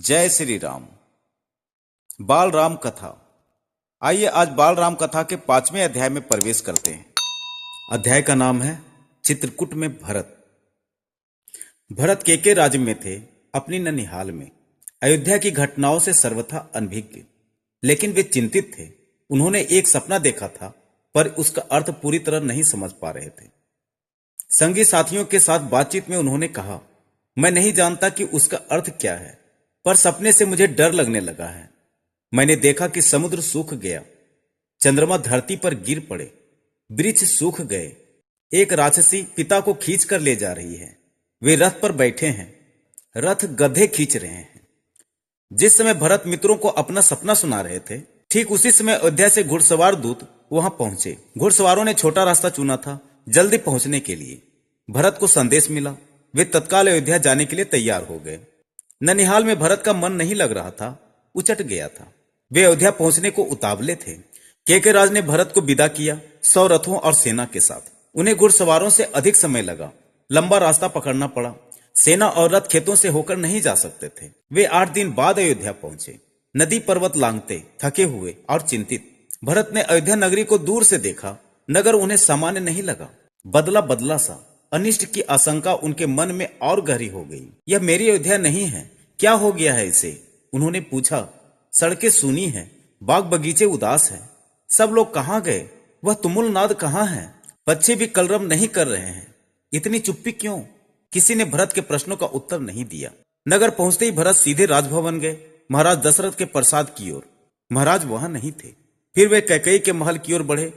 जय श्री राम। बाल राम कथा। आइए आज बाल राम कथा के 5वें अध्याय में प्रवेश करते हैं। अध्याय का नाम है चित्रकूट में भरत। भरत केके राज्य में थे, अपनी ननिहाल में। अयोध्या की घटनाओं से सर्वथा अनभिज्ञ, लेकिन वे चिंतित थे। उन्होंने एक सपना देखा था, पर उसका अर्थ पूरी तरह नहीं समझ पा रहे थे। संगी साथियों के साथ बातचीत में उन्होंने कहा, मैं नहीं जानता कि उसका अर्थ क्या है, पर सपने से मुझे डर लगने लगा है। मैंने देखा कि समुद्र सूख गया, चंद्रमा धरती पर गिर पड़े, वृक्ष सूख गए। एक राक्षसी पिता को खींच कर ले जा रही है। वे रथ पर बैठे हैं, रथ गधे खींच रहे हैं। जिस समय भरत मित्रों को अपना सपना सुना रहे थे, ठीक उसी समय अयोध्या से घुड़सवार दूत वहां पहुंचे। घुड़सवारों ने छोटा रास्ता चुना था जल्दी पहुंचने के लिए। भरत को संदेश मिला, वे तत्काल अयोध्या जाने के लिए तैयार हो गए। ननिहाल में भरत का मन नहीं लग रहा था, उचट गया था। वे अयोध्या पहुंचने को उतावले थे। केकेराज ने भरत को विदा किया, 100 रथों और सेना के साथ। उन्हें घुड़सवारों से अधिक समय लगा, लंबा रास्ता पकड़ना पड़ा। सेना और रथ खेतों से होकर नहीं जा सकते थे। वे 8 दिन बाद अयोध्या पहुंचे, नदी पर्वत लांघते, थके हुए और चिंतित। भरत ने अयोध्या नगरी को दूर से देखा। नगर उन्हें सामान्य नहीं लगा, बदला बदला सा। अनिष्ट की आशंका उनके मन में और गहरी हो गई। यह मेरी अयोध्या नहीं है, क्या हो गया है इसे? उन्होंने पूछा। सड़कें सूनी हैं, बाग बगीचे उदास हैं। सब लोग कहाँ गए? वह तुमुल नाद कहाँ है? बच्चे भी कलरव नहीं कर रहे हैं। इतनी चुप्पी क्यों? किसी ने भरत के प्रश्नों का उत्तर नहीं दिया। नगर पहुंचते ही भरत सीधे राजभवन गए, महाराज दशरथ के प्रसाद की ओर। महाराज वहां नहीं थे। फिर वे कैकेयी के महल की ओर बढ़े।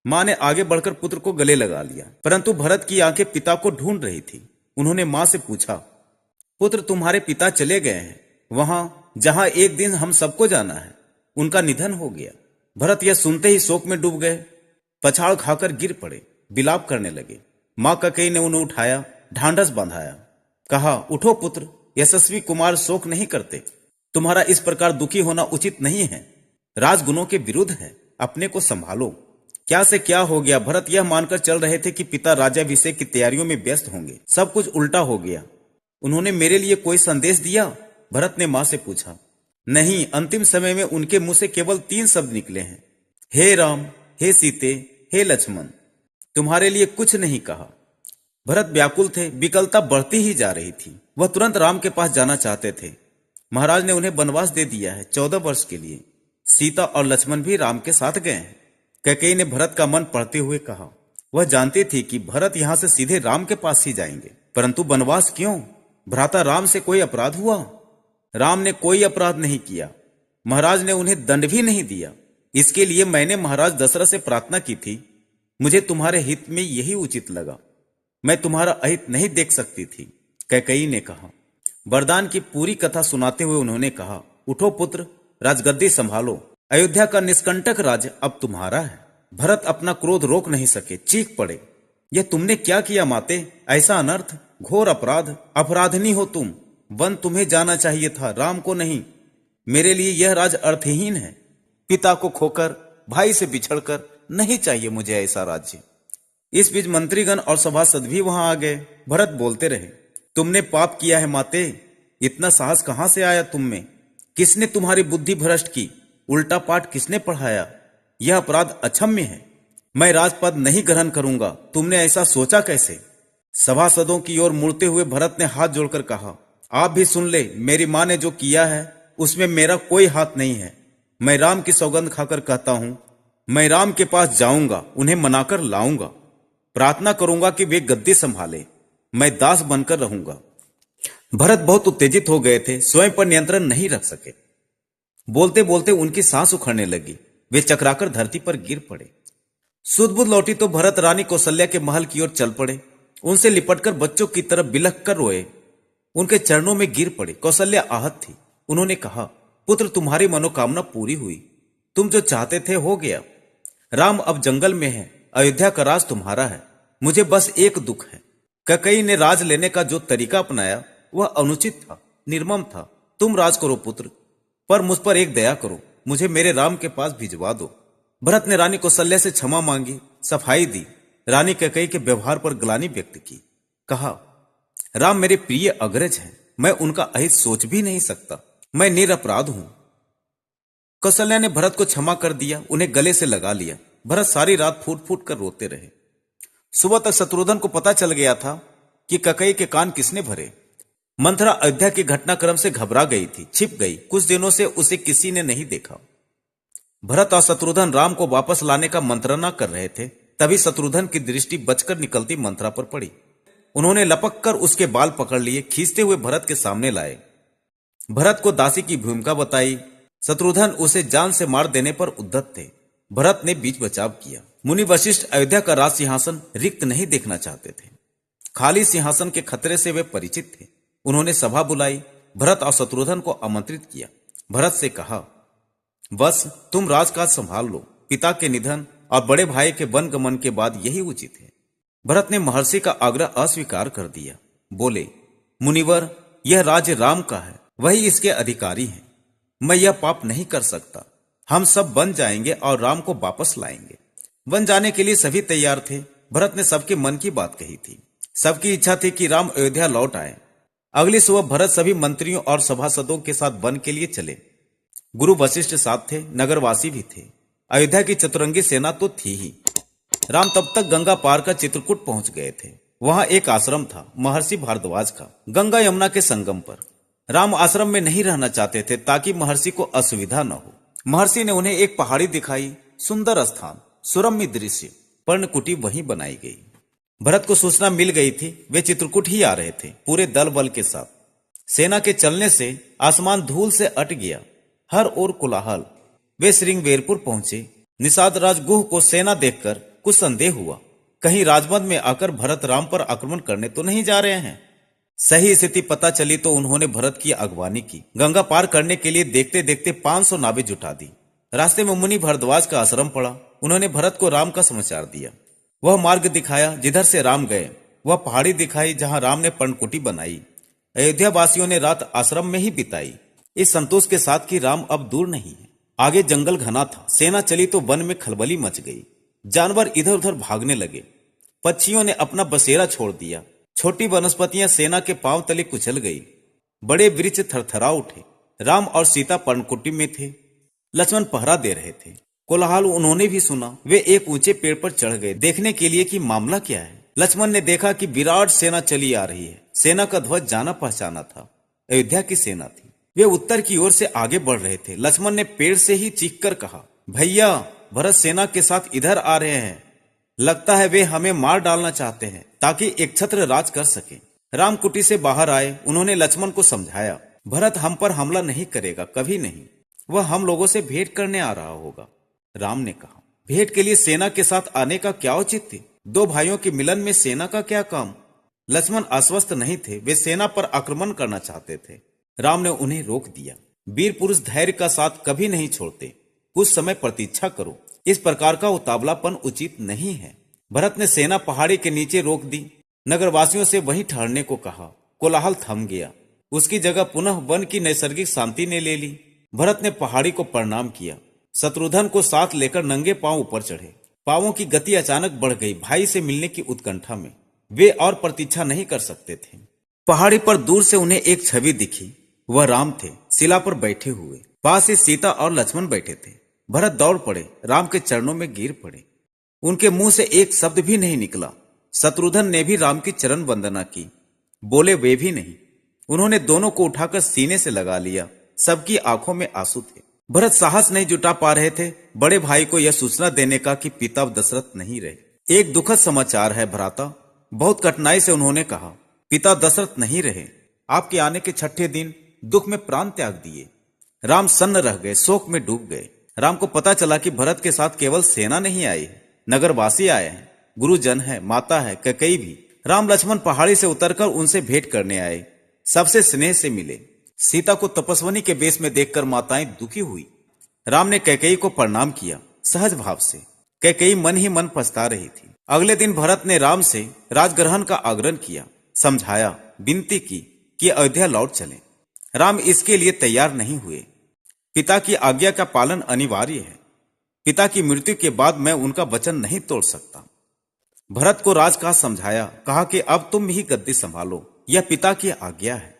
मां ने आगे बढ़कर पुत्र को गले लगा लिया, परंतु भरत की आंखें पिता को ढूंढ रही थी। उन्होंने मां से पूछा, पुत्र तुम्हारे पिता चले गए हैं, वहां जहां एक दिन हम सबको जाना है। उनका निधन हो गया। भरत यह सुनते ही शोक में डूब गए, पछाड़ खाकर गिर पड़े, विलाप करने लगे। मां कैकेयी ने उन्हें उठाया, ढांढस बांधाया, कहा, उठो पुत्र, यशस्वी कुमार शोक नहीं करते। तुम्हारा इस प्रकार दुखी होना उचित नहीं है, राजगुणों के विरुद्ध है, अपने को संभालो। क्या से क्या हो गया? भरत यह मानकर चल रहे थे कि पिता राज्याभिषेक की तैयारियों में व्यस्त होंगे। सब कुछ उल्टा हो गया। उन्होंने मेरे लिए कोई संदेश दिया? भरत ने मां से पूछा। नहीं, अंतिम समय में उनके मुंह से केवल 3 शब्द निकले हैं, हे राम, हे सीते, हे लक्ष्मण। तुम्हारे लिए कुछ नहीं कहा। भरत व्याकुल थे, विकलता बढ़ती ही जा रही थी। वह तुरंत राम के पास जाना चाहते थे। महाराज ने उन्हें वनवास दे दिया है 14 वर्ष के लिए। सीता और लक्ष्मण भी राम के साथ गए हैं। कैकेयी ने भरत का मन पढ़ते हुए कहा। वह जानती थी कि भरत यहां से सीधे राम के पास ही जाएंगे, परंतु वनवास क्यों? भ्राता राम से कोई अपराध हुआ? राम ने कोई अपराध नहीं किया। महाराज ने उन्हें दंड भी नहीं दिया। इसके लिए मैंने महाराज दशरथ से प्रार्थना की थी। मुझे तुम्हारे हित में यही उचित लगा। मैं तुम्हारा अहित नहीं देख सकती थी, कैकेयी ने कहा। वरदान की पूरी कथा सुनाते हुए उन्होंने कहा, उठो पुत्र, राजगद्दी संभालो। अयोध्या का निष्कंटक राज्य अब तुम्हारा है। भरत अपना क्रोध रोक नहीं सके, चीख पड़े, यह तुमने क्या किया माते? ऐसा अनर्थ, घोर अपराध, अपराधनी हो तुम। वन तुम्हें जाना चाहिए था, राम को नहीं। मेरे लिए यह राज अर्थहीन है। पिता को खोकर, भाई से बिछड़कर, नहीं चाहिए मुझे ऐसा राज्य। इस बीच मंत्रीगण और सभासद भी वहां आ गए। भरत बोलते रहे, तुमने पाप किया है माते। इतना साहस कहां से आया तुम में? किसने तुम्हारी बुद्धि भ्रष्ट की? उल्टा पाठ किसने पढ़ाया? यह अपराध अक्षम्य है। मैं राजपद नहीं ग्रहण करूंगा। तुमने ऐसा सोचा कैसे? सभासदों की ओर मुड़ते हुए भरत ने हाथ जोड़कर कहा, आप भी सुन ले, मेरी मां ने जो किया है उसमें मेरा कोई हाथ नहीं है। मैं राम की सौगंध खाकर कहता हूं, मैं राम के पास जाऊंगा, उन्हें मनाकर लाऊंगा, प्रार्थना करूंगा कि वे गद्दी संभाले, मैं दास बनकर रहूंगा। भरत बहुत उत्तेजित हो गए थे, स्वयं पर नियंत्रण नहीं रख सके। बोलते बोलते उनकी सांस उखड़ने लगी। वे चकराकर धरती पर गिर पड़े। सुध-बुध लौटी तो भरत रानी कौशल्या के महल की ओर चल पड़े। उनसे लिपटकर बच्चों की तरह बिलख कर रोए, उनके चरणों में गिर पड़े। कौशल्या आहत थी। उन्होंने कहा, पुत्र, तुम्हारी मनोकामना पूरी हुई। तुम जो चाहते थे हो गया। राम अब जंगल में है, अयोध्या का राज तुम्हारा है। मुझे बस एक दुख है। कैकेयी ने राज लेने का जो तरीका अपनाया वह अनुचित था, निर्मम था। तुम राज करो पुत्र, पर मुझ पर एक दया करो, मुझे मेरे राम के पास भिजवा दो। भरत ने रानी कौशल्या से क्षमा मांगी, सफाई दी। रानी कैकेयी के व्यवहार पर ग्लानि व्यक्त की। कहा, राम मेरे प्रिय अग्रज हैं, मैं उनका अहित सोच भी नहीं सकता। मैं निरपराध हूं। कौशल्या ने भरत को क्षमा कर दिया, उन्हें गले से लगा लिया। भरत सारी रात फूट फूट कर रोते रहे। सुबह तक शत्रुघ्न को पता चल गया था कि कैकेयी के कान किसने भरे। मंथरा अयोध्या के घटनाक्रम से घबरा गई थी, छिप गई। कुछ दिनों से उसे किसी ने नहीं देखा। भरत और शत्रुघ्न राम को वापस लाने का मंत्रणा कर रहे थे, तभी शत्रुघ्न की दृष्टि बचकर निकलती मंथरा पर पड़ी। उन्होंने लपक कर उसके बाल पकड़ लिए, खींचते हुए भरत के सामने लाए। भरत को दासी की भूमिका बताई। शत्रुघ्न उसे जान से मार देने पर उद्यत थे। भरत ने बीच बचाव किया। मुनि वशिष्ठ अयोध्या का राज सिंहासन रिक्त नहीं देखना चाहते थे। खाली सिंहासन के खतरे से वे परिचित थे। उन्होंने सभा बुलाई, भरत और शत्रुघ्न को आमंत्रित किया। भरत से कहा, बस तुम राजकाज संभाल लो। पिता के निधन और बड़े भाई के वनगमन के बाद यही उचित है। भरत ने महर्षि का आग्रह अस्वीकार कर दिया। बोले, मुनिवर, यह राज्य राम का है, वही इसके अधिकारी हैं। मैं यह पाप नहीं कर सकता। हम सब बन जाएंगे और राम को वापस लाएंगे। बन जाने के लिए सभी तैयार थे। भरत ने सबके मन की बात कही थी। सबकी इच्छा थी कि राम अयोध्या लौट आए। अगली सुबह भरत सभी मंत्रियों और सभासदों के साथ वन के लिए चले। गुरु वशिष्ठ साथ थे, नगरवासी भी थे। अयोध्या की चतुरंगी सेना तो थी ही। राम तब तक गंगा पार कर चित्रकूट पहुंच गए थे। वहां एक आश्रम था, महर्षि भारद्वाज का, गंगा यमुना के संगम पर। राम आश्रम में नहीं रहना चाहते थे ताकि महर्षि को असुविधा न हो। महर्षि ने उन्हें एक पहाड़ी दिखाई, सुंदर स्थान, सुरम्य दृश्य, पर्णकुटी वहीं बनाई गई। भरत को सूचना मिल गई थी, वे चित्रकूट ही आ रहे थे, पूरे दल बल के साथ। सेना के चलने से आसमान धूल से अट गया, हर ओर कोलाहल। वे श्रृंगवेरपुर पहुंचे। निषाद राज गुह को सेना देखकर कुछ संदेह हुआ, कहीं राजमद में आकर भरत राम पर आक्रमण करने तो नहीं जा रहे हैं। सही स्थिति पता चली तो उन्होंने भरत की अगवानी की। गंगा पार करने के लिए देखते देखते 500 नावें जुटा दी। रास्ते में मुनि भारद्वाज का आश्रम पड़ा। उन्होंने भरत को राम का समाचार दिया। वह मार्ग दिखाया जिधर से राम गए, वह पहाड़ी दिखाई जहां राम ने पर्णकुटी बनाई। अयोध्या वासियों ने रात आश्रम में ही बिताई, इस संतोष के साथ कि राम अब दूर नहीं है। आगे जंगल घना था। सेना चली तो वन में खलबली मच गई। जानवर इधर उधर भागने लगे। पक्षियों ने अपना बसेरा छोड़ दिया। छोटी वनस्पतियां सेना के पांव तले कुचल गई। बड़े वृक्ष थरथरा उठे। राम और सीता पर्णकुटी में थे। लक्ष्मण पहरा दे रहे थे। कोलाहल उन्होंने भी सुना। वे एक ऊंचे पेड़ पर चढ़ गए देखने के लिए कि मामला क्या है। लक्ष्मण ने देखा कि विराट सेना चली आ रही है। सेना का ध्वज जाना पहचाना था, अयोध्या की सेना थी। वे उत्तर की ओर से आगे बढ़ रहे थे। लक्ष्मण ने पेड़ से ही चीखकर कहा, भैया, भरत सेना के साथ इधर आ रहे हैं। लगता है वे हमें मार डालना चाहते हैं ताकि एक छत्र राज कर सके। राम कुटी से बाहर आए। उन्होंने लक्ष्मण को समझाया, भरत हम पर हमला नहीं करेगा, कभी नहीं। वह हम लोगों से भेंट करने आ रहा होगा। राम ने कहा, भेंट के लिए सेना के साथ आने का क्या औचित्य? दो भाइयों के मिलन में सेना का क्या काम? लक्ष्मण आश्वस्त नहीं थे। वे सेना पर आक्रमण करना चाहते थे। राम ने उन्हें रोक दिया। वीर पुरुष धैर्य का साथ कभी नहीं छोड़ते। कुछ समय प्रतीक्षा करो। इस प्रकार का उतावलापन उचित नहीं है। भरत ने सेना पहाड़ी के नीचे रोक दी। नगरवासियों से वहीं ठहरने को कहा। कोलाहल थम गया। उसकी जगह पुनः वन की नैसर्गिक शांति ने ले ली। भरत ने पहाड़ी को प्रणाम किया। शत्रुघ्न को साथ लेकर नंगे पांव ऊपर चढ़े। पांवों की गति अचानक बढ़ गई। भाई से मिलने की उत्कंठा में वे और प्रतीक्षा नहीं कर सकते थे। पहाड़ी पर दूर से उन्हें एक छवि दिखी। वह राम थे, शिला पर बैठे हुए। पास ही सीता और लक्ष्मण बैठे थे। भरत दौड़ पड़े, राम के चरणों में गिर पड़े। उनके मुंह से एक शब्द भी नहीं निकला। शत्रुघ्न ने भी राम की चरण वंदना की, बोले वे भी नहीं। उन्होंने दोनों को उठाकर सीने से लगा लिया। सबकी आंखों में आंसू थे। भरत साहस नहीं जुटा पा रहे थे बड़े भाई को यह सूचना देने का कि पिता दशरथ नहीं रहे। एक दुखद समाचार है भ्राता, बहुत कठिनाई से उन्होंने कहा। पिता दशरथ नहीं रहे। आपके आने के 6ठे दिन दुख में प्राण त्याग दिए। राम सन्न रह गए, शोक में डूब गए। राम को पता चला कि भरत के साथ केवल सेना नहीं आई है, नगरवासी आए हैं, गुरुजन है, माता है, कैकेयी भी। राम लक्ष्मण पहाड़ी से उतरकर उनसे भेंट करने आए। सबसे स्नेह से मिले। सीता को तपस्वनी के वेश में देखकर माताएं दुखी हुई। राम ने कैकेयी को प्रणाम किया, सहज भाव से। कैकेयी मन ही मन पछता रही थी। अगले दिन भरत ने राम से राजग्रहण का आग्रह किया, समझाया, विनती की कि अयोध्या लौट चले। राम इसके लिए तैयार नहीं हुए। पिता की आज्ञा का पालन अनिवार्य है। पिता की मृत्यु के बाद मैं उनका वचन नहीं तोड़ सकता। भरत को राजकाज समझाया, कहा कि अब तुम ही गद्दी संभालो, यह पिता की आज्ञा है।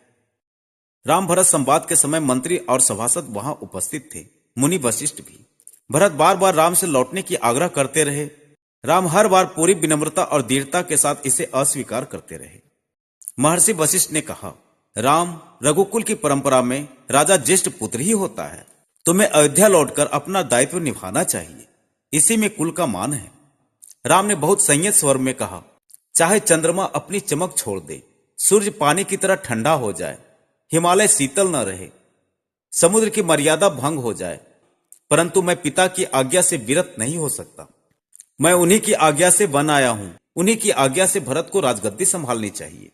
राम भरत संवाद के समय मंत्री और सभासद वहां उपस्थित थे, मुनि वशिष्ठ भी। भरत बार बार राम से लौटने की आग्रह करते रहे। राम हर बार पूरी विनम्रता और दृढ़ता के साथ इसे अस्वीकार करते रहे। महर्षि वशिष्ठ ने कहा, राम, रघुकुल की परंपरा में राजा ज्येष्ठ पुत्र ही होता है। तुम्हें अयोध्या लौटकर अपना दायित्व निभाना चाहिए, इसी में कुल का मान है। राम ने बहुत संयत स्वर में कहा, चाहे चंद्रमा अपनी चमक छोड़ दे, सूर्य पानी की तरह ठंडा हो जाए, हिमालय शीतल न रहे, समुद्र की मर्यादा भंग हो जाए, परंतु मैं पिता की आज्ञा से विरत नहीं हो सकता। मैं उन्हीं की आज्ञा से वन आया हूं, उन्हीं की आज्ञा से भरत को राजगद्दी संभालनी चाहिए।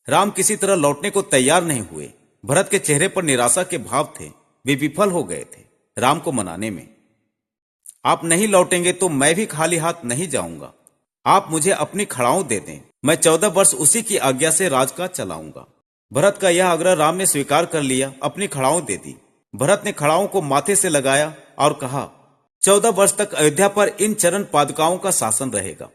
राम किसी तरह लौटने को तैयार नहीं हुए। भरत के चेहरे पर निराशा के भाव थे, वे विफल हो गए थे राम को मनाने में। आप नहीं लौटेंगे तो मैं भी खाली हाथ नहीं जाऊंगा। आप मुझे अपनी खड़ाऊं दे दें, मैं 14 वर्ष उसी की आज्ञा से राजकाज चलाऊंगा। भरत का यह आग्रह राम ने स्वीकार कर लिया, अपनी खड़ाऊं दे दी। भरत ने खड़ाऊं को माथे से लगाया और कहा, 14 वर्ष तक अयोध्या पर इन चरण पादुकाओं का शासन रहेगा।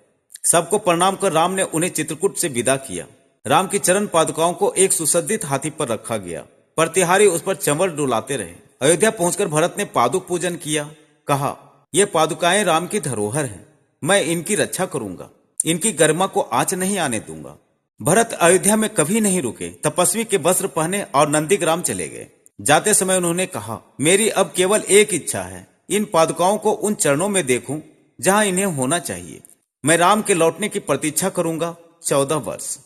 सबको प्रणाम कर राम ने उन्हें चित्रकूट से विदा किया। राम की चरण पादुकाओं को एक सुसज्जित हाथी पर रखा गया। प्रतिहारी उस पर चंवर डुलाते रहे। अयोध्या पहुंचकर भरत ने पादुक पूजन किया। कहा, ये पादुकाएं राम की धरोहर हैं, मैं इनकी रक्षा करूंगा, इनकी गरिमा को आंच नहीं आने दूंगा। भरत अयोध्या में कभी नहीं रुके, तपस्वी के वस्त्र पहने और नंदीग्राम चले गए। जाते समय उन्होंने कहा, मेरी अब केवल एक इच्छा है, इन पादुकाओं को उन चरणों में देखूं जहां इन्हें होना चाहिए। मैं राम के लौटने की प्रतीक्षा करूंगा 14 वर्ष।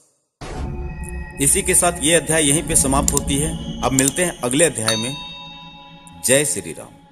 इसी के साथ ये अध्याय यहीं पे समाप्त होती है। अब मिलते हैं अगले अध्याय में। जय श्री राम।